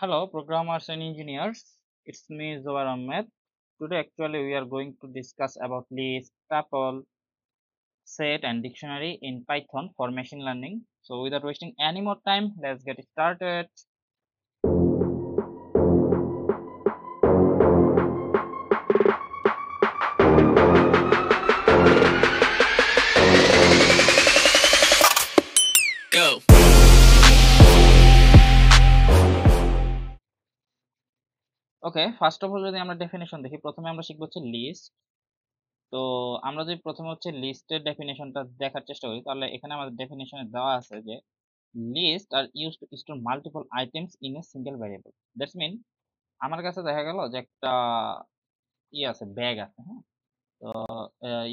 Hello, programmers and engineers. It's me, Zohar Ahmed. Today, actually, we are going to discuss about list, tuple, set, and dictionary in Python for machine learning. So, without wasting any more time, let's get started. Go. Okay, first of all যদি আমরা definition দেখি, প্রথমে আমরা শিখবো হচ্ছে list. তো আমরা যদি প্রথমে হচ্ছে লিস্টের ডেফিনেশনটা দেখার চেষ্টা করি, তাহলে এখানে আমাদের ডেফিনেশনে দেওয়া আছে যে list are used to store multiple items in a single variable. That's mean আমার কাছে দেখা গেল যে একটা আছে, ব্যাগ আছে, হ্যাঁ। তো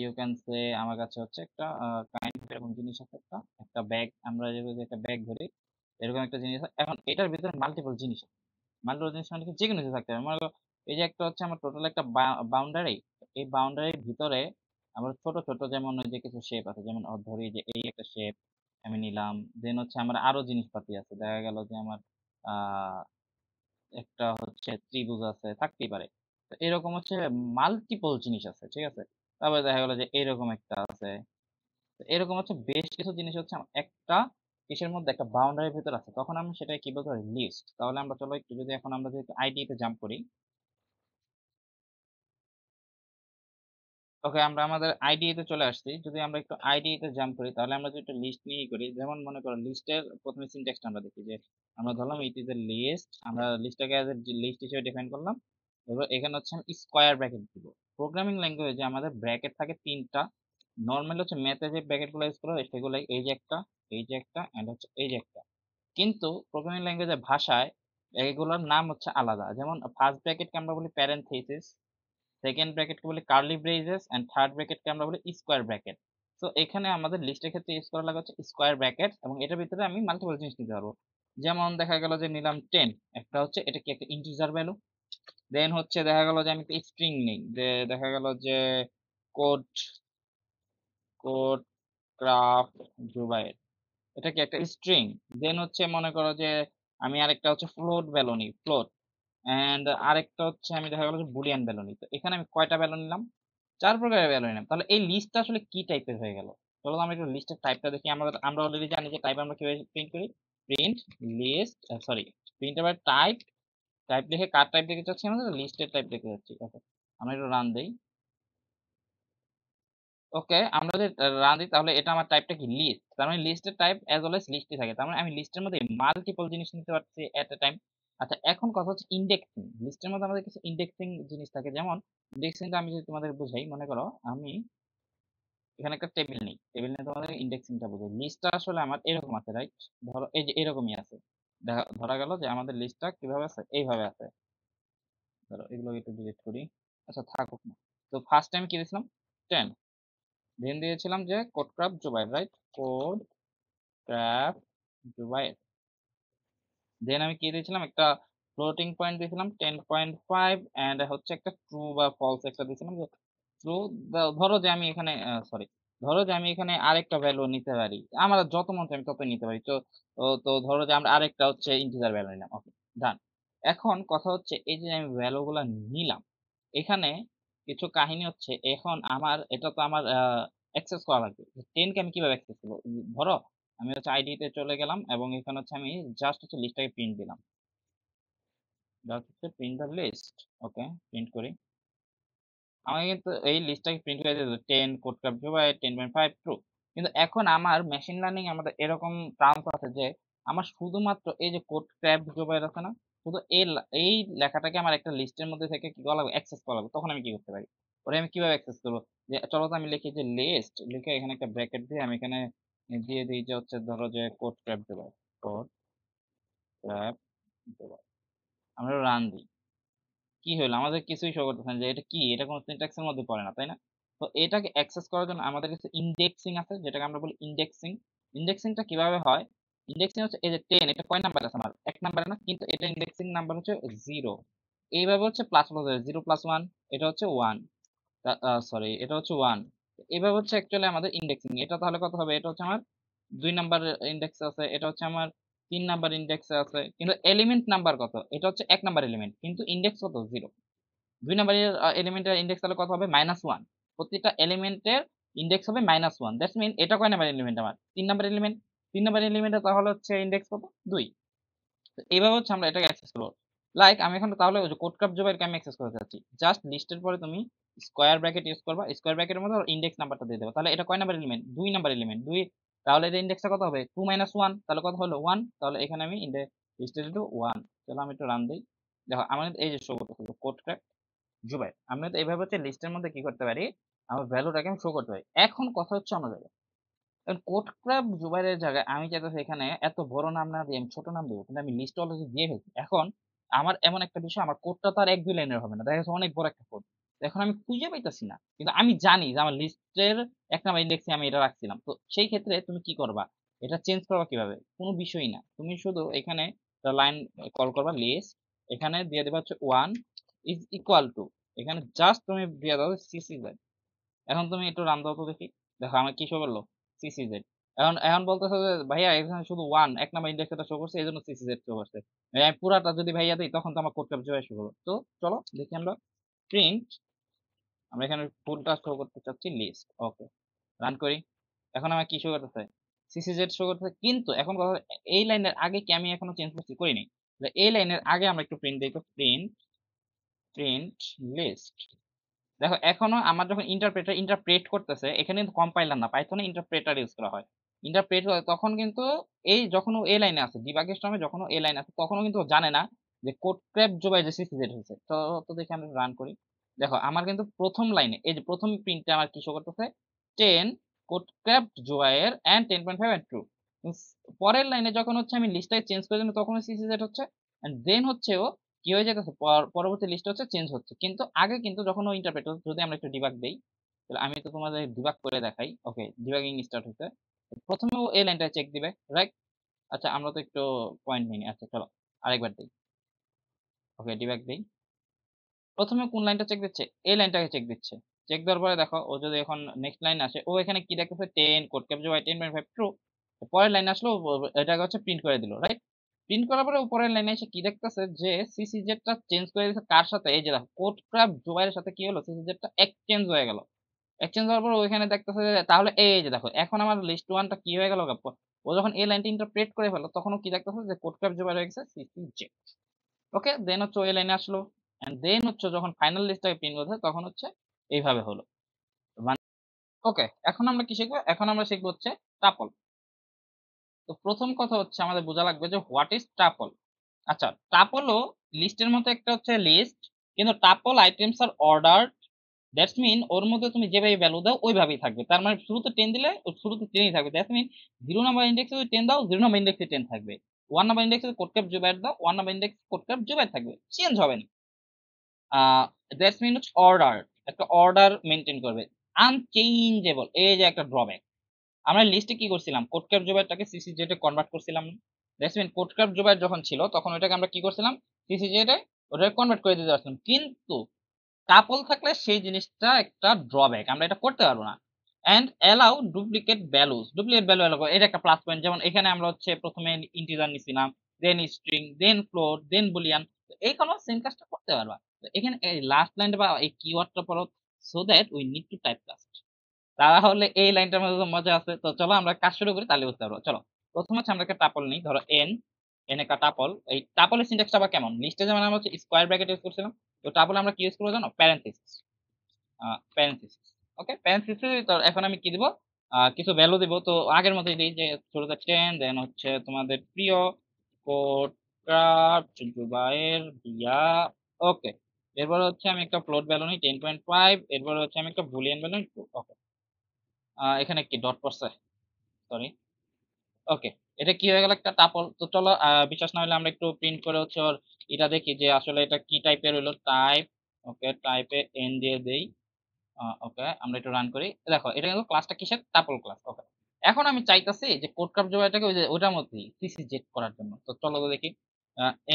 ইউ ক্যান সে আমার কাছে হচ্ছে একটা কাইন্ড এরকম জিনিস আছে, একটা একটা ব্যাগ। আমরা যদি একটা ব্যাগ ধরি, এরকম একটা জিনিস আছে। এখন এটার ভিতরে মাল্টিপল জিনিস আছে। মাল্টিপল জিনিস মানে কি, যে কোনো কিছু থাকতে পারে। মনে করো এই যে একটা হচ্ছে আমার টোটাল একটা বাউন্ডারি। এই বাউন্ডারির ভিতরে আমার ছোট ছোট যেমন ওই যে কিছু শেপ আছে, যেমন ধরি যে এই একটা শেপ আমি নিলাম। দেন হচ্ছে আমার আরো জিনিসপাতি আছে, দেখা গেল যে আমার আহ একটা হচ্ছে ত্রিভুজ আছে, থাকতেই পারে। তো এরকম হচ্ছে মাল্টিপল জিনিস আছে, ঠিক আছে। তারপরে দেখা গেল যে এরকম একটা আছে। তো এরকম হচ্ছে বেশ কিছু জিনিস হচ্ছে একটা কিসের মধ্যে, একটা বাউন্ডারির ভিতর আছে, তখন আমি সেটা কি বলতে পারি, লিস্ট। তাহলে আমরা চলো একটু যদি এখন আমরা যদি আইডি তে জাম্প করি। ওকে, আমরা আমাদের আইডি তে চলে আসছি। যদি আমরা একটু আইডি তে জাম্প করি, তাহলে আমরা যদি একটু লিস্ট নিয়েই করি। যেমন মনে করো লিস্টের প্রথমে সিনট্যাক্সটা আমরা দেখি যে আমরা ধরলাম ইট ইজ এ লিস্ট। আমরা লিস্টটাকে অ্যাজ এ লিস্ট হিসেবে ডিফাইন করলাম। এবার এখানে হচ্ছে আমি স্কোয়ার ব্র্যাকেট দিব। প্রোগ্রামিং ল্যাঙ্গুয়েজে আমাদের ব্র্যাকেট থাকে তিনটা। নর্মালি হচ্ছে ম্যাথে যে ব্র্যাকেট গুলো ইউজ করা হয় সেগুলো এই যে একটা, এই যে একটা, এন্ড হচ্ছে এই যে একটা। কিন্তু প্রোগ্রামিং ল্যাঙ্গুয়েজের ভাষায় এগুলোর নাম হচ্ছে আলাদা। যেমন ফার্স্ট ব্র্যাকেটকে আমরা বলি প্যারেনথেসিস, সেকেন্ড ব্র্যাকেটকে বলি কার্লি ব্রেসেস, এন্ড থার্ড ব্র্যাকেটকে আমরা বলি স্কোয়ার ব্র্যাকেট। তো এখানে আমাদের লিস্টের ক্ষেত্রে ইউজ করা লাগে হচ্ছে স্কোয়ার ব্র্যাকেট, এবং এটার ভিতরে আমি মাল্টিপল জিনিস নিতে পারবো। যেমন দেখা গেল যে নিলাম 10, একটা হচ্ছে এটা কি একটা ইন্টিজার ভ্যালু। দেন হচ্ছে দেখা গেল যে আমি একটা স্ট্রিং নেই, যে দেখা গেল যে কোড কোড ক্রাফট জুবাইর, এটা কি একটা স্ট্রিং। দেন হচ্ছে মনে করো যে আমি আরেকটা হচ্ছে ফ্লোট ভ্যালু নিই, ফ্লোট। এন্ড আরেকটা হচ্ছে আমি দেখা গেল যে বুলিয়ান ভ্যালু নিই। তো এখানে আমি কয়টা ভ্যালু নিলাম, 4 প্রকারের ভ্যালু নিলাম। তাহলে এই লিস্টটা আসলে কি টাইপের হয়ে গেল। চলো আমরা একটু লিস্টের টাইপটা দেখি। আমরা অলরেডি জানি যে টাইপ আমরা কিভাবে প্রিন্ট করি। প্রিন্ট লিস্ট, সরি, প্রিন্ট আবার টাইপ। টাইপ লিখে কার টাইপ দেখতে চাচ্ছি, আমাদের লিস্টের টাইপ দেখতে যাচ্ছি। ওকে, আমরা একটু রান দেই। ওকে, আমরা যদি রান দিই, তাহলে এটা আমার টাইপটা কি, লিস্ট। তার মানে লিস্টের টাইপ অ্যাজ ওয়েল এজ লিস্টই থাকে। তার মানে আমি লিস্টের মধ্যে মাল্টিপল জিনিস নিতে পারছি এট এ টাইম। আচ্ছা, এখন কথা হচ্ছে ইন্ডেক্সিং। লিস্টের মধ্যে আমাদের কিছু ইন্ডেক্সিং জিনিস থাকে। যেমন ইন্ডেক্সিংটা আমি যদি তোমাদের বুঝাই, মনে করো আমি এখানে একটা টেবিল নেই, টেবিল নিয়ে তোমাদের ইন্ডেক্সিংটা বুঝাই। লিস্টটা আসলে আমার এরকম আছে, রাইট। ধরো এই যে এরকমই আছে। ধরা গেল যে আমাদের লিস্টটা কিভাবে আছে, এইভাবে আছে। ধরো এগুলো একটু ডিলিট করি। আচ্ছা, থাকুক না। তো ফার্স্ট টাইম কি দিয়েছিলাম, 10। দেন দিয়েছিলাম যে code craft Jubair, right, code craft Jubair. Then আমি কি দিয়েছিলাম, একটা ফ্লোটিং পয়েন্ট দিয়েছিলাম 10.5, এন্ড হচ্ছে একটা ট্রু বা ফলস একটা দিয়েছিলাম যে ট্রু। ধরো যে আমি এখানে সরি, ধরো যে আমি এখানে আরেকটা ভ্যালু নিতে পারি, আমার যত মন চায় আমি ততই নিতে পারি। তো তো তো ধরো যে আমরা আরেকটা হচ্ছে ইন্টিজার ভ্যালু নিলাম। ওকে, ডান। এখন কথা হচ্ছে এই যে আমি ভ্যালু গুলা নিলাম, এখানে কিছু কাহিনী হচ্ছে। এখন আমার এটা তো আমার অ্যাক্সেস করা লাগবে। 10 কে আমি কিভাবে অ্যাক্সেস করবো। ধরো আমি হচ্ছে আইডি তে চলে গেলাম, এবং এখানে হচ্ছে আমি জাস্ট হচ্ছে লিস্টটাকে প্রিন্ট দিলাম। জাস্ট হচ্ছে print the list. Okay, print করি। আমাকে কিন্তু এই লিস্টটাকে প্রিন্ট করে দিল 10 কোড ক্রাফট জুবাই 10.5 ট্রু। কিন্তু এখন আমার মেশিন লার্নিং আমাদের এরকম টার্মস আছে যে আমার শুধুমাত্র এই যে কোড ক্রাফট জুবাই আছে না, শুধু এই লেখাটাকে আমার একটা লিস্টের মধ্যে থেকে কি করা লাগবে, অ্যাক্সেস করা লাগবে। তখন আমি কি করতে পারি, ওটা আমি কিভাবে অ্যাক্সেস করবো। যে চলো তো আমি লিখি যে লিস্ট, লিখে এখানে একটা ব্র্যাকেট দিয়ে আমি এখানে দিয়ে দিই যে হচ্ছে ধরো যে কোড ক্রাফট জুবাই, কোড ক্রাফট জুবাই। আমরা রান দিই। কি হলো, আমাদের কিছুই শো করতেছে না যে এটা কি, এটা কোনো সিনট্যাক্সের মধ্যে পড়ে না, তাই না। তো এটাকে অ্যাক্সেস করার জন্য আমাদের কাছে ইন্ডেক্সিং আছে, যেটাকে আমরা বলি ইন্ডেক্সিং। ইন্ডেক্সিংটা কিভাবে হয়, ইন্ডেক্সিং হচ্ছে এই যে 10, এটা কয় নাম্বার আছে আমার, এক নাম্বারে না, কিন্তু এটা ইন্ডেক্সিং নাম্বার হচ্ছে 0। এইভাবে হচ্ছে প্লাস প্লাস 0+1, এটা হচ্ছে 1, সরি এটা হচ্ছে 1। এইভাবে হচ্ছে অ্যাকচুয়ালি আমাদের ইন্ডেক্সিং। এটা তাহলে কত হবে, এটা হচ্ছে আমার 2 নাম্বার ইন্ডেক্স আছে, এটা হচ্ছে আমার 3 নাম্বার ইন্ডেক্সে আছে, কিন্তু এলিমেন্ট নাম্বার কত? এটা হচ্ছে 1 নাম্বার এলিমেন্ট, কিন্তু ইন্ডেক্স কত? 0। 2 নাম্বারের এলিমেন্টের ইন্ডেক্স তাহলে কত হবে? -1। প্রতিটা এলিমেন্টের ইন্ডেক্স হবে -1। দ্যাটস মিন এটা কয় নাম্বার এলিমেন্ট আমার? 3 নাম্বার এলিমেন্ট। 3 নাম্বার এলিমেন্টে তাহলে হচ্ছে ইন্ডেক্স কত? 2। তো এইভাবে হচ্ছে আমরা এটাকে অ্যাক্সেস করব। লাইক আমি এখন তাহলে ওই যে কোড ক্রাফট জবাইরকে আমি অ্যাক্সেস করতে চাচ্ছি। জাস্ট লিস্টের পরে তুমি স্কয়ার ব্র্যাকেট ইউজ করবা। স্কয়ার ব্র্যাকেটের মধ্যে ইনডেক্স নাম্বারটা দিয়ে দেবা। তাহলে এটা কয় নাম্বার এলিমেন্ট? 2 number element. 2 তাহলে এর ইনডেক্সটা কত হবে? 2 1 তাহলে কত হলো? 1। তাহলে এখানে আমি লিস্টেড টু 1। চলো আমি একটু রান দেই। দেখো আমাদের এই যে শো করতেছে কোড ক্রাফট জুবাইর। আমরা তো এইভাবে হচ্ছে লিস্টের মধ্যে কি করতে পারি? আমার ভ্যালুটাকে আমি শো করতে পারি। এখন কথা হচ্ছে অন্য জায়গায়। কারণ কোড ক্রাফট জুবাইরের জায়গায় আমি চাইতেছি এখানে এত বড় নাম না দিয়ে আমি ছোট নাম দেবো, কিন্তু আমি লিস্ট অলরেডি দিয়ে ফেলছি। এখন আমার এমন একটা বিষয়, আমার কোডটা তো আর 1-2 লাইনের হবে না, দেখা যাচ্ছে অনেক বড় একটা কোড। এখন আমি খুঁজে পাইতেছি না, কিন্তু আমি জানি যে আমার লিস্টের 1 নাম্বার ইন্ডেক্সে আমি এটা রাখছিলাম। তো সেই ক্ষেত্রে তুমি কি করবা? এটা চেঞ্জ করবা কিভাবে? কোনো বিষয়ই না, তুমি শুধু এখানে লাইন কল করবা লিস্ট, এখানে দিয়ে দেবা হচ্ছে 1 ইজ ইকুয়াল টু, এখানে জাস্ট তুমি দিয়ে দাও সিসিজেড। এখন তুমি একটু রান দাও তো দেখি। দেখো আমার কি শো করলো? সিসিজেড। এখন বলতেছে যে ভাইয়া এখানে শুধু 1 নাম্বার ইন্ডেক্স এটা শো করছে, এই জন্য সিসিজেড শো করছে। আমি পুরাটা যদি ভাইয়া দিই তখন তো আমার কোডটা জয় শো করবে। তো চলো দেখি আমরা প্রিন্ট, আমরা এখানে ফুলটা শো করতে চাচ্ছি লিস্ট। ওকে, রান করি। এখন আমার কি শো করতেছে? সিসিজেড শো করতেছে, কিন্তু এখন কথা হলো, এই লাইনের আগে কি আমি এখনো চেঞ্জ করছি? করিনি। তাহলে এই লাইনের আগে আমরা একটু প্রিন্ট দিই, তো প্রিন্ট প্রিন্ট লিস্ট। দেখো এখনো আমার যখন ইন্টারপ্রেটার ইন্টারপ্রেট করতেছে, এখানে কিন্তু কম্পাইলার না, পাইথনে ইন্টারপ্রেটার ইউজ করা হয়। ইন্টারপ্রেট করে তখন কিন্তু এই যখন ও এ লাইনে আছে, ডিবাগের সময় যখন ও এ লাইনে আছে, তখনও কিন্তু ও জানে না যে কোড ক্র্যাপ জবাই যে সিসিজেড হয়েছে। তো দেখি আমি রান করি। দেখো আমার কিন্তু প্রথম লাইনে এই যে প্রথম প্রিন্টে আমার কি শো করতেছে? 10 কোড ক্র্যাপ জোয়াইয়ের এন্ড 10.5 এন্ড ট্রু। পরের লাইনে যখন হচ্ছে আমি লিস্টটাকে চেঞ্জ করে দিলাম, তখন সিসিজেড হচ্ছে, এন্ড দেন হচ্ছে ও কি হয়ে যেতেছে, পরবর্তী লিস্ট হচ্ছে চেঞ্জ হচ্ছে। কিন্তু আগে কিন্তু যখন ও ইন্টারপ্রেট, যদি আমরা একটু ডিবাগ দেই, তাহলে আমি তো তোমাদের ডিবাগ করে দেখাই। ওকে, ডিবাগিং স্টার্ট হচ্ছে। প্রথমে ও এই লাইনটা চেক দিবে, রাইট? আচ্ছা আমরা তো একটু পয়েন্ট নিই। আচ্ছা চলো আরেকবার দিই। ওকে, ডিবাগ দেই। প্রথমে কোন লাইনটা চেক দিচ্ছে? এই লাইনটাকে চেক দিচ্ছে। চেক দেওয়ার পরে দেখো ও যদি এখন নেক্সট লাইন আসে, ও এখানে কি দেখতেছে? 10 কোড ক্যাপচার বাই 10.5 ট্রু। পরের লাইন আসলো, এটাকে হচ্ছে প্রিন্ট করে দিল, রাইট? প্রিন্ট করার পরে উপরের লাইনে এসে কি দেখতেছে? যে সিসিজেডটা চেঞ্জ করে দিয়েছে কার সাথে? এই যে দেখো কোড ক্রাফট জোবাইরের সাথে কি হলো? সিসিজেডটা এক্সচেঞ্জ হয়ে গেল। এক্সচেঞ্জ হওয়ার পর ওইখানে দেখতেছে যে তাহলে এই যে দেখো এখন আমার লিস্ট ওয়ানটা কি হয়ে গেল? ও যখন এই লাইনটা ইন্টারপ্রেট করে ফেলো, তখন ও কি দেখতেছে? যে কোড ক্রাফট জোবাইর হয়ে গেছে সিসিজেড। ওকে, দেন হচ্ছে ওই লাইনে আসলো, এন্ড দেন হচ্ছে যখন ফাইনাল লিস্টটাকে প্রিন্ট করছে, তখন হচ্ছে এইভাবে হলো। ওকে, এখন আমরা কি শিখবো? এখন আমরা শিখবো হচ্ছে টাপল। তো প্রথম কথা হচ্ছে আমাদের বোঝা লাগবে যে হোয়াট ইজ টাপল। আচ্ছা, টাপলও লিস্টের মতো একটা হচ্ছে লিস্ট, কিন্তু tuple items are order. That's mean ওর মধ্যে তুমি যেভাবে ভ্যালু দাও ওইভাবেই থাকবে। তার মানে শুরুতে 10 দিলে ও শুরুতে 10ই থাকবে। দ্যাটস মিন 0 নাম্বার ইন্ডেক্সে যদি 10 দাও, 0 নাম্বার ইন্ডেক্সে 10 থাকবে। 1 নাম্বার ইন্ডেক্সে কোডক্যাপ জুবাইর দাও, 1 নাম্বার ইন্ডেক্স কোডক্যাপ জুবাইর থাকবে, চেঞ্জ হবে না। দ্যাটস মিন হচ্ছে অর্ডার, একটা অর্ডার মেনটেন করবে, আনচেঞ্জেবল। এই যে একটা ড্রব্যাক। আমরা লিস্টে কি করছিলাম? কোডক্রাফট জোবাইরটাকে সিসিজেড এ কনভার্ট করছিলাম। দ্যাটস মিন কোডক্রাফট জোবাইর যখন ছিল, তখন ওইটাকে আমরা কি করছিলাম? সিসিজেড এ ওটাকে কনভার্ট করে দিতে পারছিলাম। কিন্তু টাপল থাকলে সেই জিনিসটা একটা ড্রব্যাক, আমরা এটা করতে পারবো না। And allow duplicate values, duplicate value allow, এটা একটা প্লাস পয়েন্ট। যেমন এখানে আমরা হচ্ছে প্রথমে ইন্টিজার নিছিলাম, দেন স্ট্রিং, দেন ফ্লোট, দেন বুলিয়ান। এই কোনো সেম কাজটা করতে পারবা। তো এখানে এই লাস্ট লাইনটা বা এই কিওয়ার্ডটা পড়ো, so that we need to type cast. তাহলে এই লাইনটার মধ্যে তো মজা আছে। তো চলো আমরা কাজ শুরু করি, তাহলে বুঝতে পারবো। চলো প্রথমে হচ্ছে আমরা একটা টাপল নিই, ধরো এন। এন একটা টাপল। এই টাপলের সিনট্যাক্সটা আবার কেমন? লিস্টে যেমন আমরা হচ্ছে স্কয়ার ব্র্যাকেট ইউজ করছিলাম, তো টাপলে আমরা কি ইউজ করবো জানো? প্যারেনথেসিস। প্যারেনথেসিস। ওকে, প্যারেনথেসিস। তো এখন আমি কি দিব? কিছু ভ্যালু দিব। তো আগের মতোই দিই, যে শুরুতে 10, দেন হচ্ছে তোমাদের প্রিয় কোড ক্রাফট জুবাইর দিয়া। ওকে, এরপর হচ্ছে আমি একটা ফ্লোট ভ্যালু নিই 10.5, এরপর হচ্ছে আমি একটা বুলিয়ান ভ্যালু নিই 2। ওকে, এখানে কি ডট পড়ছে? সরি। ওকে, এটা কি হয়ে গেল? একটা টাপল। তো চলো বিশ্বাস না হলে আমরা একটু প্রিন্ট করে হচ্ছে ওর এটা দেখি যে আসলে এটা কি টাইপের হলো। টাইপ, ওকে, টাইপে এন দিয়ে দেই। ওকে, আমরা একটু রান করি। দেখো এটা কিন্তু ক্লাসটা কিসের? Tuple class. ওকে, এখন আমি চাইতাছি যে কোড ক্রাফট জবাইটাকে ওই যে ওটার মধ্যেই সিসি জেড করার জন্য। তো চলো তো দেখি।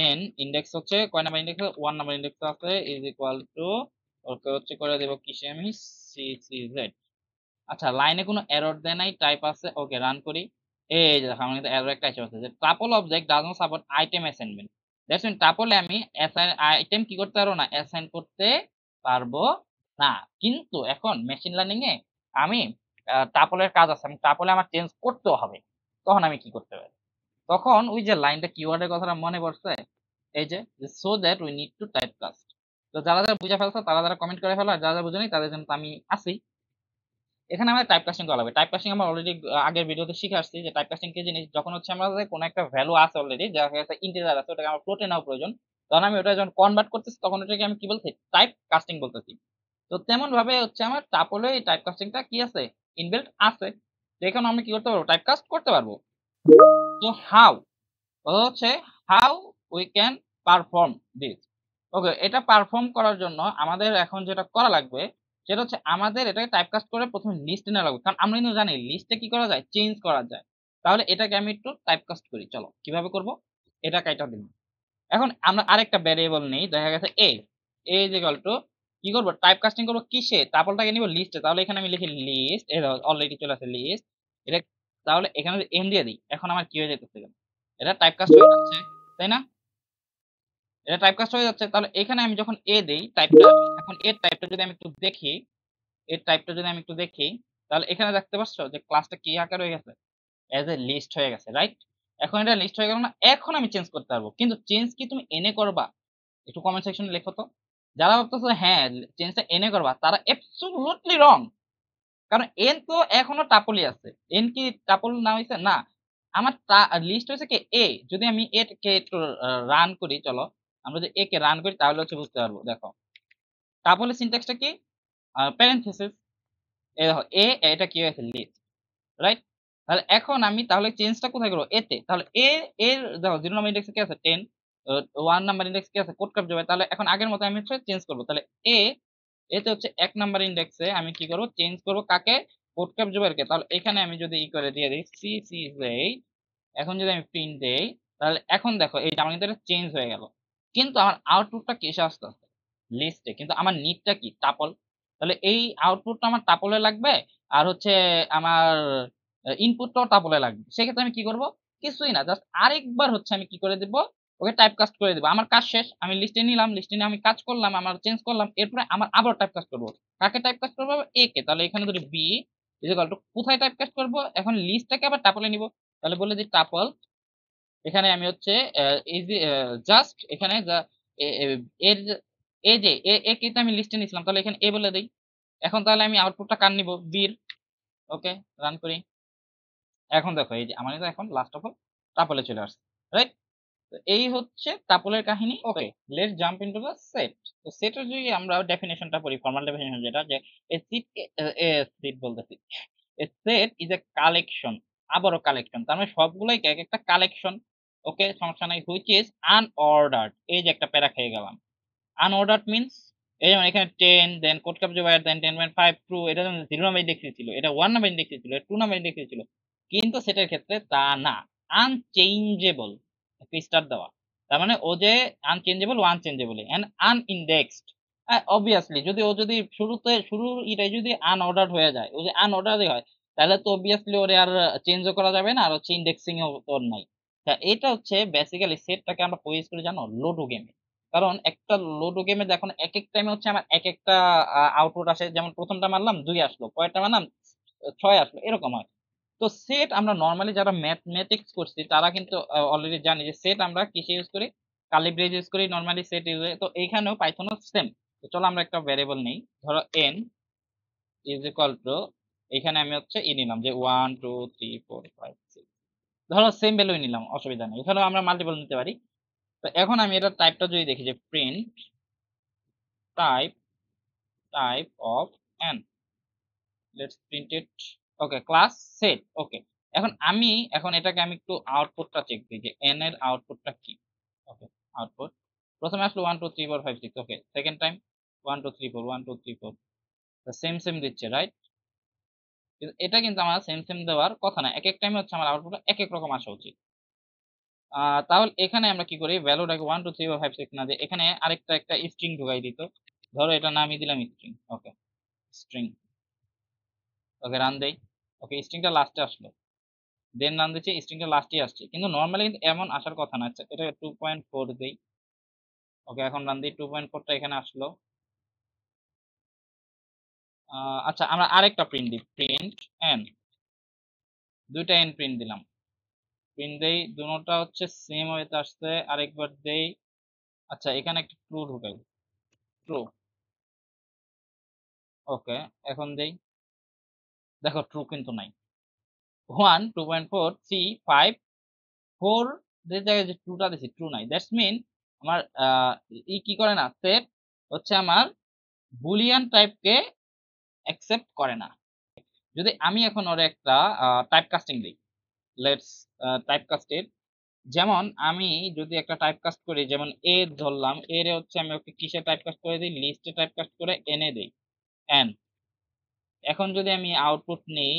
এন ইন্ডেক্স হচ্ছে কয় নাম্বার ইন্ডেক্স? 1 নাম্বার ইন্ডেক্স আছে, ইজ ইকুয়াল টু, ওকে হচ্ছে করে দেব কিসে আমি? CC Z. আচ্ছা, লাইনে কোনো এরর দেয় নাই, টাইপ আছে। ওকে, রান করি। এই যে দেখো আমার কিন্তু এরর একটা এসে বলছে যে tuple object does not support item assignment. That's mean টাপলে আমি আইটেম কি করতে পারবো না, অ্যাসাইন করতে পারবো না। কিন্তু এখন মেশিন লার্নিং এ আমি টাপলের কাজ আছে, আমি টাপলে আমার চেঞ্জ করতেও হবে। তখন আমি কি করতে পারি, তখন ওই যে লাইনটা কিওয়ার্ডের কথাটা মনে পড়ছে, এই যে so that we need to type cast. তো যারা যারা বুঝে ফেলছো তারা যারা কমেন্ট করে ফেলো, আর যারা যারা বুঝেনি তাদের জন্য তো আমি আছি। এখানে আমাদের টাইপ কাস্টিং করা লাগবে। টাইপ কাস্টিং আমরা অলরেডি আগের ভিডিওতে শিখে আসছি যে টাইপ কাস্টিং কি জিনিস। যখন হচ্ছে আমাদের কোনো একটা ভ্যালু আছে অলরেডি, যা একটা ইন্টিজার আছে, ওটাকে আমার ফ্লোটে নেওয়া প্রয়োজন, তখন আমি ওটা যখন কনভার্ট করতেছি তখন ওটাকে আমি কি বলছি, টাইপ কাস্টিং বলতেছি। তো তেমন ভাবে হচ্ছে আমার টাপলে এই টাইপ কাস্টিংটা কি আছে, ইনবিল্ট আছে। তো এখানে আমি কি করতে পারবো, টাইপ কাস্ট করতে পারবো। তো হাউ, কথা হচ্ছে how we can perform this. Okay, এটা পারফর্ম করার জন্য আমাদের এখন যেটা করা লাগবে সেটা হচ্ছে আমাদের এটাকে টাইপকাস্ট করে প্রথমে লিস্টে নেওয়া লাগবে, কারণ আমরা কিন্তু জানি লিস্টে কি করা যায়, চেঞ্জ করা যায়। তাহলে এটাকে আমি একটু টাইপকাস্ট করি, চলো কিভাবে করব। এটা কাইটা দিন। এখন আমরা আরেকটা ভ্যারিয়েবল নেই, দেখা গেছে এ, এ ইজ ইকুয়াল টু কি করব, টাইপকাস্টিং করব কিসে, টাপলটাকে নিব লিস্টে। তাহলে এখানে আমি লিখি লিস্ট, এর অলরেডি চলে আসে লিস্ট। এটা তাহলে এখানে যদি এম দিয়ে দিই, এখন আমার কি হয়ে যেতেছে, এটা টাইপকাস্ট হয়ে যাচ্ছে, তাই না? এটা টাইপকাস্ট হয়ে যাচ্ছে। তাহলে এখানে আমি যখন এ দেই টাইপটা, এখন এর টাইপটা যদি আমি একটু দেখি, এর টাইপটা যদি আমি একটু দেখি, তাহলে এখানে দেখতে পাচ্ছ যে ক্লাসটা কি আকার হয়ে গেছে, এজ এ লিস্ট হয়ে গেছে, রাইট? এখন এটা লিস্ট হয়ে গেল না, এখন আমি চেঞ্জ করতে পারবো। কিন্তু চেঞ্জ কি তুমি এনে করবা, একটু কমেন্ট সেকশনে লেখো তো। যারা ভাবতেছো হ্যাঁ চেঞ্জটা এনে করবা, তারা অ্যাবসলিউটলি রং। কারণ এন তো এখনো টাপলই আছে, এন কি টাপল না হয়েছে না, আমার লিস্ট হয়েছে কি এ। যদি আমি একে একটু রান করি, চলো আমরা যদি একে রান করি তাহলে হচ্ছে বুঝতে পারবো। দেখো টাপলের সিনট্যাক্সটা কি, প্যারেনথেসিস। এই দেখো এ, এটা কি হয়েছে, লিস্ট, রাইট? তাহলে এখন আমি তাহলে চেঞ্জটা কোথায় করবো, এতে। তাহলে এ এর দেখো 0 নাম্বার ইন্ডেক্সে কি আছে 10, 1 নাম্বার ইন্ডেক্স কি আছে কোড কাপ যাবে। তাহলে এখন আগের মতো আমি হচ্ছে চেঞ্জ করবো। তাহলে এ, এতে হচ্ছে 1 নাম্বার ইন্ডেক্সে আমি কি করবো, চেঞ্জ করবো কাকে, কোড কাপ জুবারকে। তাহলে এখানে আমি যদি ই করে দিয়ে দিই সি সি জেই, এখন যদি আমি প্রিন্ট দেই, তাহলে এখন দেখো এই যে আমার কিন্তু এটা চেঞ্জ হয়ে গেল। কিন্তু আমার আউটপুটটা কিসে আসতে আসতে, লিস্টে, কিন্তু আমার নিডটা কি, টাপল। তাহলে এই আউটপুটটা আমার টাপলে লাগবে, আর হচ্ছে আমার ইনপুটটাও টাপলে লাগবে। সেক্ষেত্রে আমি কি করব, কিছুই না, জাস্ট আরেকবার হচ্ছে আমি কি করে দিব, ওকে টাইপ কাস্ট করে দিব। আমার কাজ শেষ, আমি লিস্টে নিলাম, লিস্টে নিয়ে আমি কাজ করলাম, আমার চেঞ্জ করলাম, এরপরে আমার আবার টাইপ কাস্ট করবো। কাকে টাইপ কাস্ট করবো, এ কে। তাহলে এখানে যদি বি ইজ ইকুয়াল টু কোথায় টাইপ কাস্ট করবো, এখন লিস্টটাকে আবার টাপলে নিব। তাহলে বলে দিই টাপল, এখানে আমি হচ্ছে জাস্ট এখানে এর এই যে এ কিন্তু আমি লিস্টে নিছিলাম, তাহলে এখানে এ বলে দিই। এখন তাহলে আমি আউটপুটটা কার নিব, বির। ওকে, রান করি। এখন দেখো এই যে আমার কিন্তু এখন লাস্ট অফ অল টাপলে চলে আসছে, রাইট? তো এই হচ্ছে টাপলের কাহিনী। Okay, let's jump into the set. তো সেটের যদি আমরা ডেফিনেশনটা পড়ি, ফর্মাল ডেফিনেশন যেটা, যে এ সিট, এ সিট বলতেছি, এ সেট ইজ এ কালেকশন, আবারও কালেকশন, তার মানে সবগুলাই এক একটা কালেকশন। ওকে, সমস্যা নাই, হুইচ ইজ আনঅর্ডার্ড। এই যে একটা প্যারা খেয়ে গেলাম, আনঅর্ডার্ড মিন্স এই যেমন এখানে 10 দেন কোড কাপ জোবায়ার দেন 10.5 ট্রু, এটা যেমন 0 নাম্বার ইন্ডেক্স ছিল, এটা 1 নাম্বার ইন্ডেক্স ছিল, 2 নাম্বার ইন্ডেক্স ছিল। কিন্তু সেটার ক্ষেত্রে তা না, আনচেঞ্জেবল, একটা স্টার দেওয়া। তার মানে ও যে আনচেঞ্জেবল, ও আনচেঞ্জেবল এন্ড আনইন্ডেক্সড। অবভিয়াসলি যদি ও যদি শুরুর এটাই যদি আনঅর্ডার্ড হয়ে যায়, ও যে আনঅর্ডারই হয়, তাহলে তো অবভিয়াসলি ওরে আর চেঞ্জও করা যাবে না, আর হচ্ছে ইন্ডেক্সিং ও তোর নাই। তা এটা হচ্ছে বেসিক্যালি সেটটাকে আমরা প্রয়োগ করি জানো, লুডো গেমে। কারণ একটা লুডো গেমে দেখুন এক এক টাইমে হচ্ছে আমার এক একটা আউটপুট আসে, যেমন প্রথমটা মারলাম 2 আসলো, পরেরটা মারলাম 6 আসলো, এরকম হয়। তো সেট আমরা নর্মালি যারা ম্যাথমেটিক্স করছি তারা কিন্তু অলরেডি জানি যে সেট আমরা কিসে ইউজ করি, কার্লি ব্রেস ইউজ করি নর্মালি সেট ইউজ। তো এইখানেও পাইথনও সেম। তো চলো আমরা একটা ভ্যারিয়েবল নেই, ধরো n ইজ ইকুয়াল টু, এখানে আমি হচ্ছে নিলাম যে 1 2 3 4 5 6, ধরো সেম ভ্যালু নিলাম, অসুবিধা নেই, এখানেও আমরা মাল্টিপল নিতে পারি। তো এখন আমি এটা টাইপটা যদি দেখি যে print type, type of n, let's print it. Okay, class set. Okay, এখন এটাকে আমি একটু আউটপুটটা চেক দিই যে n এর আউটপুটটা কি। ওকে, আউটপুট প্রথমে আসলো 1 2 3 4 5 6। ওকে, সেকেন্ড টাইম 1 2 3 4 1 2 3 4, সেম সেম দিচ্ছে, রাইট? কিন্তু এটা কিন্তু আমার সেম সেম দেওয়ার কথা না, এক এক টাইমে হচ্ছে আমার আউটপুট এক এক রকম আসা উচিত। তাহলে এখানে আমরা কি করি, ভ্যালুটাকে 1 2 3 4 5 6 না দিয়ে এখানে আরেকটা একটা স্ট্রিং ঢুকাই দিত। ধরো এটা নামই দিলাম স্ট্রিং। ওকে, স্ট্রিং। ওকে, রান দেই। ওকে, স্ট্রিংটা লাস্টে আসলো, দেন রান দিচ্ছি, স্ট্রিংটা লাস্টে আসছে, কিন্তু নর্মালি কিন্তু এমন আসার কথা না। আচ্ছা এটা 2.4 দেই। ওকে এখন রান দিই, 2.4টা এখানে আসলো। আচ্ছা আমরা আরেকটা প্রিন্ট দিই, প্রিন্ট এন, দুইটা এন প্রিন্ট দিলাম। প্রিন্ট দেই, দুটোটা হচ্ছে সেম ওয়েতে আসছে। আরেকবার দেই। আচ্ছা এখানে একটা ট্রু ঢুকাই, ট্রু। ওকে এখন দেই, দেখো ট্রু কিন্তু নাই। 1 2.4 3 5 4 যে জায়গায় যে ট্রুটা দিছি ট্রু নাই, দ্যাটস মিন আমার কি করে না, সেট হচ্ছে আমার বুলিয়ান টাইপকে অ্যাকসেপ্ট করে না। যদি আমি এখন ওর একটা টাইপ কাস্টিং দিই, লেটস টাইপ কাস্টেড, যেমন আমি যদি একটা টাইপ কাস্ট করি, যেমন এ ধরলাম, এর হচ্ছে আমি ওকে কিসে টাইপ কাস্ট করে দিই, লিস্টে টাইপ কাস্ট করে এনে দিই এন। এখন যদি আমি আউটপুট নিই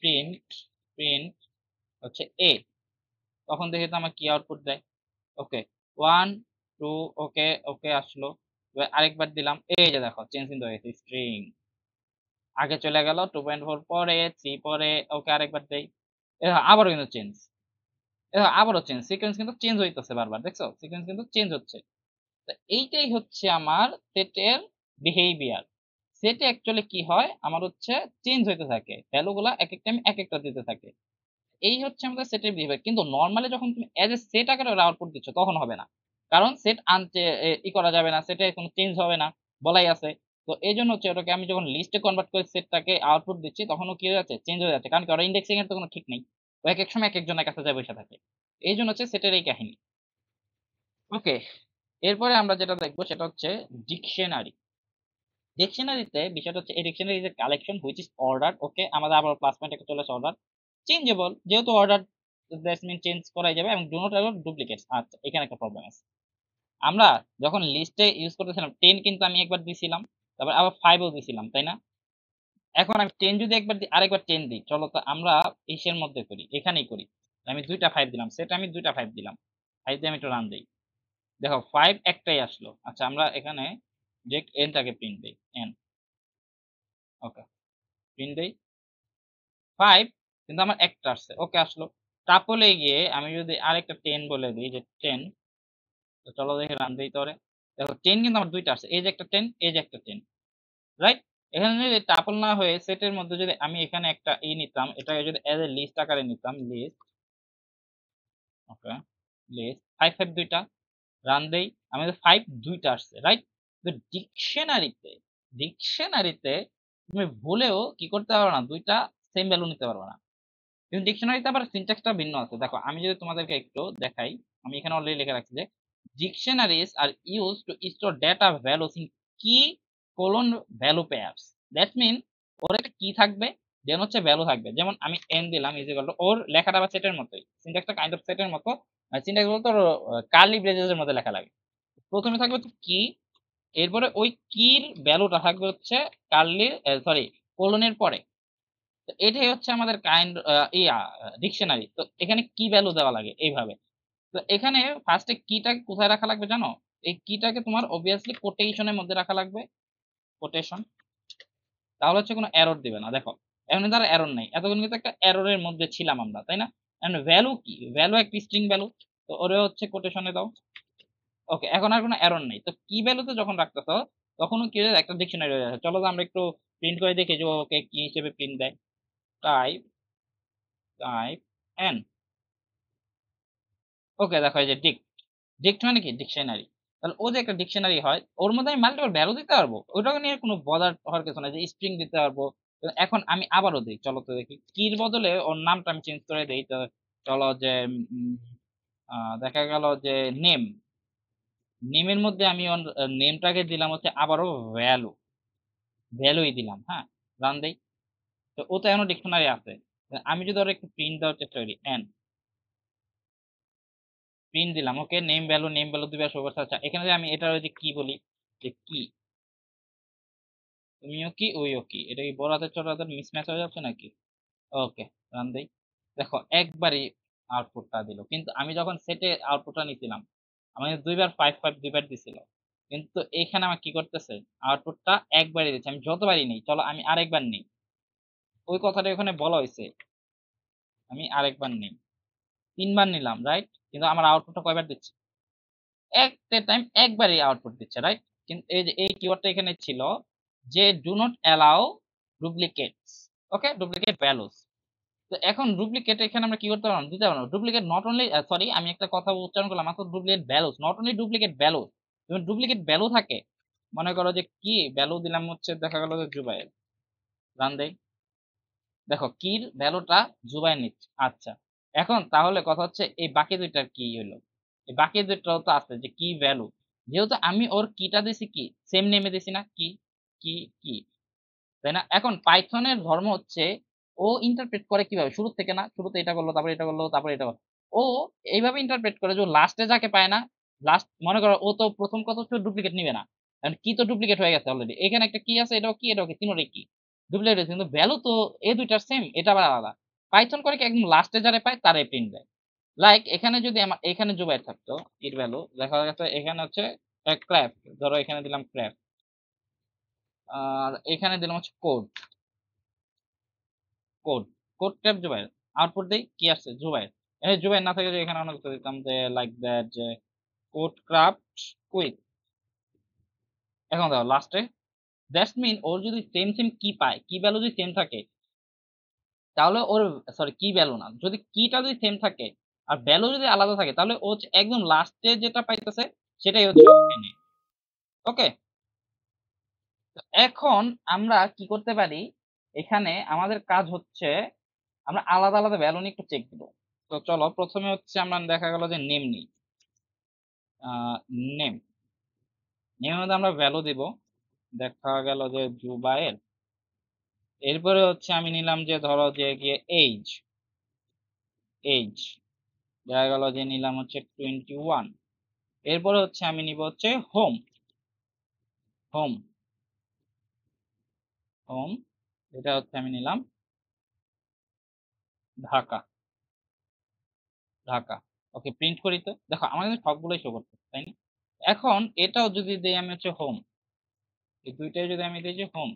প্রিন্ট, প্রিন্ট হচ্ছে এ, তখন দেখি তো আমার কি আউটপুট দেয়। ওকে 1 2 ওকে ওকে আসলো। এবার আরেকবার দিলাম, এই যে দেখো চেঞ্জ কিন্তু হয়ে গেছে, স্ট্রিং আগে চলে গেল, 2.4 পরে 3 পরে। ওকে আরেকবার দেই, আবারও কিন্তু চেঞ্জ, আবারও চেঞ্জ, সিকোয়েন্স কিন্তু চেঞ্জ হইতেছে বারবার, দেখছো সিকোয়েন্স কিন্তু চেঞ্জ হচ্ছে। তো এইটাই হচ্ছে আমার সেটের বিহেভিয়ার। সেটে অ্যাকচুয়ালি কি হয়, আমার হচ্ছে চেঞ্জ হইতে থাকে, ভ্যালুগুলা এক এক টাইম এক একটা দিতে থাকে। এই হচ্ছে আমাদের সেটের বিহেভিয়ার। কিন্তু নরমালি যখন তুমি এজ এ সেট আকারে আউটপুট দিচ্ছ তখন হবে না, কারণ সেট আনতে ই করা যাবে না, সেটে কোনো চেঞ্জ হবে না বলাই আছে। তো এই জন্য হচ্ছে ওটাকে আমি যখন লিস্টে কনভার্ট করে সেটটাকে আউটপুট দিচ্ছি, তখনও কি হয়ে যাচ্ছে, চেঞ্জ হয়ে যাচ্ছে, কারণ কি ওরা ইন্ডেক্সিং এর তো কোনো ঠিক নেই, ও এক এক সময় এক একজনের কাছে যায় বসে থাকে। এই জন্য হচ্ছে সেটের এই কাহিনী। ওকে, এরপরে আমরা যেটা দেখবো সেটা হচ্ছে ডিকশনারি। ডিকশনারিতে বিষয়টা হচ্ছে, এই dictionary is a collection which is order. Okay আমাদের আবার প্লাস পয়েন্ট একটা চলে আসে, অর্ডার চেঞ্জেবল, যেহেতু অর্ডার দ্যাটস মিন চেঞ্জ করাই যাবে, এবং ডু নট অ্যালাউ ডুপ্লিকেটস। আচ্ছা এখানে একটা প্রবলেম আছে, আমরা যখন লিস্টে ইউজ করতেছিলাম 10 কিন্তু আমি একবার দিছিলাম, তারপর আবার 5ও দিছিলাম, তাই না? এখন আমি 10 যদি একবার দিই, আরেকবার 10 দিই, চলো তো আমরা ইসের মধ্যে করি, এখানেই করি। আমি দুইটা 5 দিলাম, সেটা আমি দুইটা 5 দিলাম, 5 দিয়ে আমি একটু রান দিই, দেখো 5 একটাই আসলো। আচ্ছা আমরা এখানে ডিরেক্ট এনটাকে প্রিন্ট দিই, এন। ওকে প্রিন্ট দেই 5, কিন্তু আমার একটা আসছে, ওকে আসলো। টাপলে গিয়ে আমি যদি আরেকটা 10 বলে দিই, যে 10, তো চলো দেখে রান দিই তোরে, দেখো 10 কিন্তু আমার দুইটা আসছে, এই যে একটা 10, এই যে একটা 10, রাইট? এখানে যদি টাপল না হয়ে সেটের মধ্যে যদি আমি এখানে একটা নিতাম, এটাকে যদি এজ এ লিস্ট আকারে নিতাম, লিস্ট। ওকে লিস্ট 5 5 দুইটা, রান দেই, আমাদের 5 দুইটা আসছে, রাইট? তো ডিকশনারিতে, ডিকশনারিতে তুমি ভুলেও কি করতে পারবে না, দুইটা সেম ভ্যালু নিতে পারবে না। কিন্তু ডিকশনারিতে আবার সিনট্যাক্সটা ভিন্ন আছে। দেখো আমি যদি তোমাদেরকে একটু দেখাই, আমি এখানে অলরেডি লিখে রাখছি যে dictionaries are use to store data values in key colon value pairs. That mean ওর একটা কি থাকবে, দেন হচ্ছে ভ্যালু থাকবে। যেমন আমি এন দিলাম ইজ ইকুয়াল টু, ওর লেখাটা আবার সেটের মতোই, সিনট্যাক্সটা কাইন্ড অফ সেটের মতো। সিনট্যাক্স বলতে কার্লি ব্রেসেসের মধ্যে লেখা লাগে। প্রথমে থাকবে হচ্ছে কি, এরপরে ওই কির ভ্যালুটা থাকবে হচ্ছে কার্লির, সরি, কোলনের পরে। তো এটাই হচ্ছে আমাদের কাইন্ড ইয়া ডিকশনারি। তো এখানে কি ভ্যালু দেওয়া লাগে এইভাবে। তো এখানে ফার্স্টে কিটাকে কোথায় রাখা লাগবে জানো, এই কিটাকে তোমার অবভিয়াসলি কোটেশনের মধ্যে রাখা লাগবে, কোটেশন। তাহলে হচ্ছে কোনো এরর দিবে না। দেখো এখন তার এরর নাই, এতক্ষণ কিন্তু একটা এররের মধ্যে ছিলাম আমরা, তাই না? এখন ভ্যালু কি, ভ্যালু একটা স্ট্রিং ভ্যালু, তো ওরে হচ্ছে কোটেশনে দাও। ওকে এখন আর কোনো এরর নেই। তো কি ভ্যালুতে যখন রাখতেছো তখনও কি হয়ে যায়, একটা ডিকশনারি হয়ে যাচ্ছে। চলো তো আমরা একটু প্রিন্ট করে দেখি যে ওকে কি হিসেবে প্রিন্ট দেয়। Type, type N. ওকে দেখো এই যে ডিক্ট মানে কি, ডিকশনারি। তাহলে ও যে একটা ডিকশনারি হয়, ওর মধ্যে আমি মাল্টিপল ভ্যালু দিতে পারবো, ওটাকে নিয়ে কোনো বদার হওয়ার কিছু না, যে স্ট্রিং দিতে পারবো। তো এখন আমি আবারও দিই, চলো তো দেখি কির বদলে ওর নামটা আমি চেঞ্জ করে দিই। তো চলো যে দেখা গেল যে নেম, নেমের মধ্যে আমি ওর নেমটাকে দিলাম হচ্ছে আবারও ভ্যালু, ভ্যালুই দিলাম, হ্যাঁ। রান দেই, তো ও তো এখনো ডিকশনারি আছে। আমি যদি ওর একটু প্রিন্ট দেওয়ার চেষ্টা করি, এন প্রিন্ট দিলাম, ওকে নেম ভ্যালু, নেম ভ্যালু দুইবার শো করছে। আচ্ছা এখানে যে আমি এটা যদি কি বলি, যে কি, তুমিও কি ওইও কি, এটা কি বড় হাতের ছোট হাতের মিসম্যাচ হয়ে যাচ্ছে নাকি? ওকে রান দেই, দেখো একবারই আউটপুটটা দিল, কিন্তু আমি যখন সেটে আউটপুটটা নিছিলাম আমাকে দুইবার 5 5 দুইবার দিছিল, কিন্তু এখানে আমার কি করতেছে, আউটপুটটা একবারই দিচ্ছে। আমি যতবারই নেই, চলো আমি আরেকবার নেই, ওই কথাটা ওখানে বলা হয়েছে, আমি আরেকবার নিই, 3 বার নিলাম, রাইট? কিন্তু আমার আউটপুটটা কয়বার দিচ্ছে? এট এ টাইম একবারই আউটপুট দিচ্ছে, রাইট? কিন্তু এই যে এই কিওয়ার্ডটা এখানে ছিল যে do not allow duplicates, okay, duplicate values. তো এখন ডুপ্লিকেট এখানে আমরা কি করতে পারবো? দিতে পারবো ডুপ্লিকেট নট অনলি, সরি আমি একটা কথা উচ্চারণ করলাম মাত্র, duplicate values, not only duplicate values. যেমন ডুপ্লিকেট ভ্যালু থাকে, মনে করো যে কি ভ্যালু দিলাম হচ্ছে, দেখা গেল যে জুবাইর, রান দেই, দেখো কির ভ্যালুটা জুবাইর নিচ্ছে। আচ্ছা, এখন তাহলে কথা হচ্ছে এই বাকি দুইটার কি হলো? এই বাকি দুইটাও তো আছে যে কি ভ্যালু, যেহেতু আমি ওর কিটা দিছি কি সেম নেমে দিছি না, কি কি কি, তাই না? এখন পাইথনের ধর্ম হচ্ছে ও ইন্টারপ্রেট করে কিভাবে, শুরু থেকে না, শুরুতে এটা করলো, তারপরে এটা করলো, তারপরে এটা করলো, ও এইভাবে ইন্টারপ্রেট করে যে লাস্টে যাকে পায় না, লাস্ট মনে করো ও তো প্রথম কথা হচ্ছে ডুপ্লিকেট নিবে না, কারণ কি তো ডুপ্লিকেট হয়ে গেছে অলরেডি, এখানে একটা কি আছে, এটাও কি, এটাও কি, তিনোটাই কি ডুপ্লিকেট হয়েছে, কিন্তু ভ্যালু তো এই দুইটার সেম, এটা আবার আলাদা। পাইথন করে কি একদম লাস্টে যারে পায় তারে প্রিন্ট দেয়। লাইক এখানে যদি আমার এখানে জুবাইর থাকতো, এর ভ্যালু দেখা গেছে এখানে হচ্ছে ক্র্যাপ, ধরো এখানে দিলাম ক্র্যাপ, আর এখানে দিলাম হচ্ছে কোড, কোড কোড ট্যাব জুবাইর, আউটপুট দেই কি আসছে জুবাইর। এই জুবাইর না থাকে যে এখানে অনেক কিছু দিতাম যে লাইক দ্যাট, যে কোড ক্রাফট কুইক। এখন দেখো লাস্টে, দ্যাটস মিন ওর যদি সেম সেম কি পায়, কি ভ্যালু যদি সেম থাকে, তাহলে ওর, সরি কি ভ্যালু না, যদি কিটা যদি সেম থাকে আর ভ্যালু যদি আলাদা থাকে, তাহলে ও হচ্ছে একদম লাস্টে যেটা পাইতেছে সেটাই হচ্ছে ওকে। এখন আমরা কি করতে পারি, এখানে আমাদের কাজ হচ্ছে আমরা আলাদা আলাদা ভ্যালু নিয়ে একটু চেক দিব। তো চলো প্রথমে হচ্ছে আমরা দেখা গেল যে নেম নিই, নেম, নেমের মধ্যে আমরা ভ্যালু দিব, দেখা গেল যে জুবায়ের। এরপরে হচ্ছে আমি নিলাম যে ধরো যে গিয়ে এইজ, এইজ দেখা গেল যে নিলাম হচ্ছে 21। এরপরে হচ্ছে আমি নিব হচ্ছে হোম, হোম, হোম, এটা হচ্ছে আমি নিলাম ঢাকা, ঢাকা। ওকে প্রিন্ট করি, তো দেখো আমার কিন্তু সবগুলোই শো করতে, তাই না? এখন এটাও যদি দেই আমি হচ্ছে হোম, এই দুইটাই যদি আমি দিই যে হোম,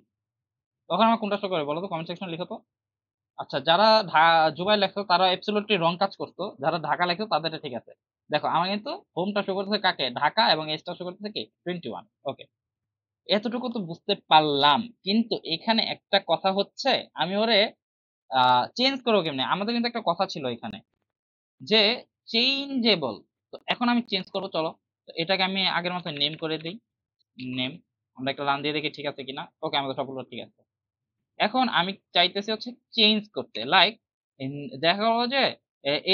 তখন আমার কোনটা শো করে বলো তো, কমেন্ট সেকশন লিখো তো। আচ্ছা, যারা জুবাই লেখছো তারা অ্যাবসলিউটলি রং কাজ করতো, যারা ঢাকা লেখছো তাদেরটা ঠিক আছে। দেখো আমার কিন্তু হোমটা শো করতেছে কাকে, ঢাকা, এবং এজটা শো করতেছে কি 21। ওকে, এতটুকু তো বুঝতে পারলাম, কিন্তু এখানে একটা কথা হচ্ছে আমি ওরে চেঞ্জ করবো কেমনে? আমাদের কিন্তু একটা কথা ছিল এখানে যে চেঞ্জেবল। তো এখন আমি চেঞ্জ করবো, চলো। তো এটাকে আমি আগের মতো নেম করে দিই, নেম, আমরা একটা রান দিয়ে দেখি ঠিক আছে কিনা। ওকে, আমাদের সবগুলো ঠিক আছে। এখন আমি চাইতেছি হচ্ছে চেঞ্জ করতে, লাইক দেখা গেলো যে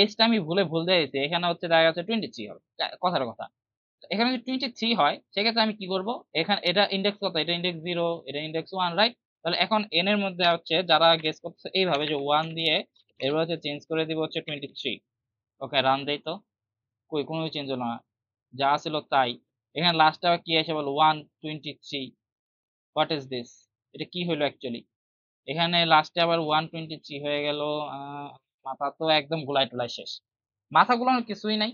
এজটা আমি ভুল দিয়ে দিয়েছি, এখানে হচ্ছে দেখা যাচ্ছে 23 হবে, কথার কথা। এখানে যদি 23 হয় সেক্ষেত্রে আমি কি করব, এখানে এটা ইন্ডেক্স কত, এটা ইন্ডেক্স 0, এটা ইন্ডেক্স 1, রাইট? তাহলে এখন এন এর মধ্যে হচ্ছে যারা গেস করতেছে এইভাবে যে 1 দিয়ে এরপর হচ্ছে চেঞ্জ করে দিব হচ্ছে 23। ওকে, রান দেই তো, কই কোনো চেঞ্জ হলো না, যা ছিল তাই। এখানে লাস্টে আবার কি এসে বলো 123, হোয়াট ইজ দিস, এটা কি হলো অ্যাকচুয়ালি? এখানে লাস্টে আবার 123 হয়ে গেল। মাথা তো একদম গোলায় টোলায় শেষ, মাথা গোলানোর কিছুই নাই।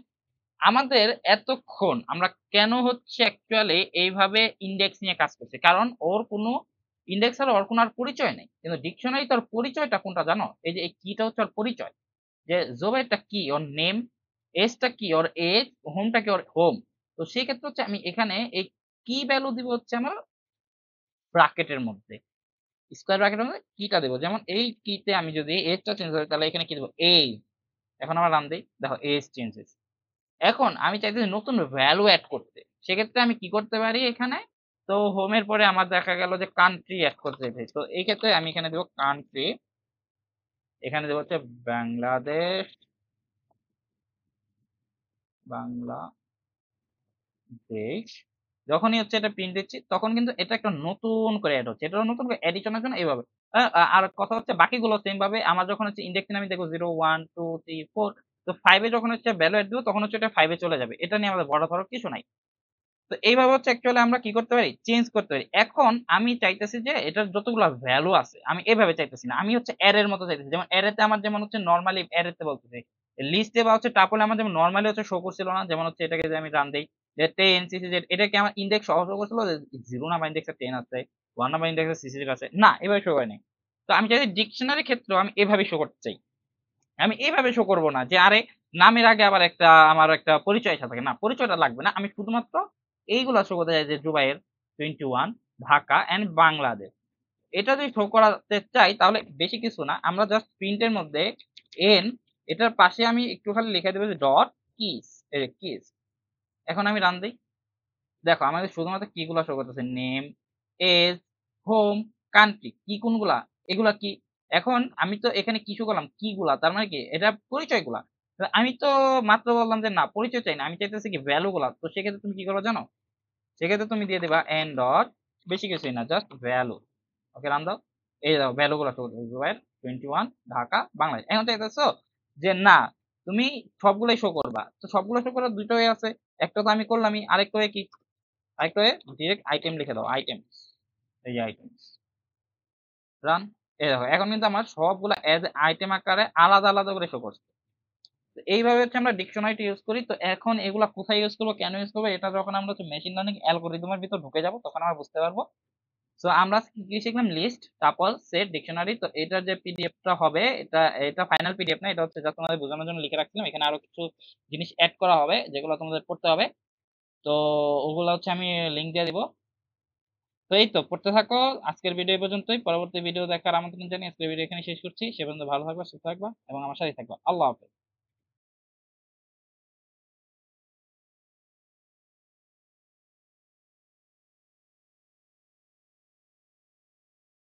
আমাদের এতক্ষণ আমরা কেন হচ্ছে অ্যাকচুয়ালি এইভাবে ইন্ডেক্স নিয়ে কাজ করছি, কারণ ওর কোনো ইন্ডেক্স আর ওর কোনো আর পরিচয় নেই, কিন্তু ডিকশনারি তোর পরিচয়টা কোনটা জানো? এই যে এই কিটা হচ্ছে ওর পরিচয়, যে জোবাইরটা কি ওর নেম, এজটা কি ওর এজ, হোমটা কি ওর হোম। তো সেই ক্ষেত্রে হচ্ছে আমি এখানে এই কি ভ্যালু দিব হচ্ছে আমার ব্র্যাকেটের মধ্যে, স্কোয়ার ব্র্যাকেটের মধ্যে কিটা দেবো, যেমন এই কিতে আমি যদি এজটা চেঞ্জ করি তাহলে এখানে কি দেবো এজ। এখন আমরা রান দিই, দেখো এজ চেঞ্জেস। এখন আমি চাইতেছি নতুন ভ্যালু অ্যাড করতে, সেক্ষেত্রে আমি কি করতে পারি এখানে? তো হোমের পরে আমার দেখা গেল যে কান্ট্রি অ্যাড করতে চাইছি, তো এই ক্ষেত্রে আমি এখানে দেবো কান্ট্রি, এখানে দেবো হচ্ছে বাংলাদেশ, বাংলাদেশ। যখনই হচ্ছে এটা প্রিন্ট দিচ্ছি তখন কিন্তু এটা একটা নতুন করে অ্যাড হচ্ছে, এটা নতুন করে এডিশনের জন্য এইভাবে। আর কথা হচ্ছে বাকিগুলো সেম ভাবে আমার যখন হচ্ছে ইন্ডেক্সিং আমি দেখবো 0 1 2 3 4, তো 5 এ যখন হচ্ছে ভ্যালু অ্যাড দিব তখন হচ্ছে এটা 5 এ চলে যাবে, এটা নিয়ে আমাদের বড় ধরো কিছু নাই। তো এইভাবে হচ্ছে অ্যাকচুয়ালি আমরা কি করতে পারি, চেঞ্জ করতে পারি। এখন আমি চাইতেছি যে এটার যতগুলো ভ্যালু আছে আমি এভাবে চাইতেছি না, আমি হচ্ছে অ্যারের মতো চাইতেছি, যেমন অ্যারেতে আমার যেমন হচ্ছে নরমালি অ্যারেতে বলতেছি, লিস্টে বা হচ্ছে টাপলে আমার যেমন নরমালি হচ্ছে শো করছিল না, যেমন হচ্ছে এটাকে যে আমি রান দেই যে 10 সিসি জেড, এটা কি আমার ইন্ডেক্স সহ শো করছিল যে 0 নাম্বার ইন্ডেক্সে 10 আছে, 1 নাম্বার ইন্ডেক্সে সিসি আছে, না এভাবে শো হয় নাই। তো আমি চাইছি ডিকশনারি ক্ষেত্রেও আমি এভাবে শো করতে চাই। আমি এইভাবে শো করবো না যে আরে নামের আগে আবার একটা আমার একটা পরিচয় থাকে, না পরিচয়টা লাগবে না, আমি শুধুমাত্র এইগুলা শো করতে চাই যে জুবাইর 21 ঢাকা এন্ড বাংলাদেশ। এটা যদি শো করাতে চাই তাহলে বেশি কিছু না, আমরা জাস্ট প্রিন্টের মধ্যে এন এটার পাশে আমি একটু খালি লিখে দেবো যে ডট কিস, এই কিস। এখন আমি রান দিই, দেখো আমাদের শুধুমাত্র কি গুলা শো করতেছে, নেম, এজ, হোম, কান্ট্রি, কি কোনগুলা, এগুলা কি। এখন আমি তো এখানে কি শো করলাম, কি গুলা, তার মানে কি এটা পরিচয় গুলা। আমি তো মাত্র বললাম যে না পরিচয় চাই না, আমি চাইতেছি কি ভ্যালু গুলা। তো সেক্ষেত্রে তুমি কি করো জানো, সেক্ষেত্রে তুমি দিয়ে দিবা এন ডট, বেশি কিছুই না, জাস্ট ভ্যালু। ওকে রান দাও, এই দাও ভ্যালু গুলা শো করতেছে, জুবাইর 21 ঢাকা বাংলাদেশ। এখন চাইতেছো যে না তুমি সবগুলাই শো করবা, তো সবগুলো শো করার দুটো ওয়ে আছে, একটা তো আমি করলামই, আরেকটা ওয়ে কি, আরেকটা ওয়ে ডিরেক্ট আইটেম লিখে দাও, আইটেম, এই যে আইটেম রান। এই দেখো এখন কিন্তু আমার সবগুলা এজ আইটেম আকারে আলাদা আলাদা করে শো করছে। তো এইভাবে হচ্ছে আমরা ডিকশনারিটি ইউজ করি। তো এখন এগুলা কোথায় ইউজ করবো, কেন ইউজ করবো, এটা যখন আমরা হচ্ছে মেশিন লার্নিং অ্যালগরিদমের ভিতর ঢুকে যাব তখন আমরা বুঝতে পারবো। তো আমরা কি শিখলাম, লিস্ট, টাপল, সেট, ডিকশনারি। তো এটার যে পিডিএফটা হবে, এটা ফাইনাল পিডিএফ না, এটা হচ্ছে যা তোমাদের বোঝানোর জন্য লিখে রাখছিলাম। এখানে আরো কিছু জিনিস অ্যাড করা হবে যেগুলো তোমাদের পড়তে হবে। তো ওগুলো হচ্ছে আমি লিংক দিয়ে দিব। তো এই তো পড়তে থাকো। আজকের ভিডিও এই পর্যন্তই, পরবর্তী ভিডিও দেখার আমন্ত্রণ জানিয়ে আজকের ভিডিও এখানে শেষ করছি। সে পর্যন্ত ভালো থাকবা, সুস্থ থাকবা এবং আমার সাথে থাকবা। আল্লাহ হাফেজ।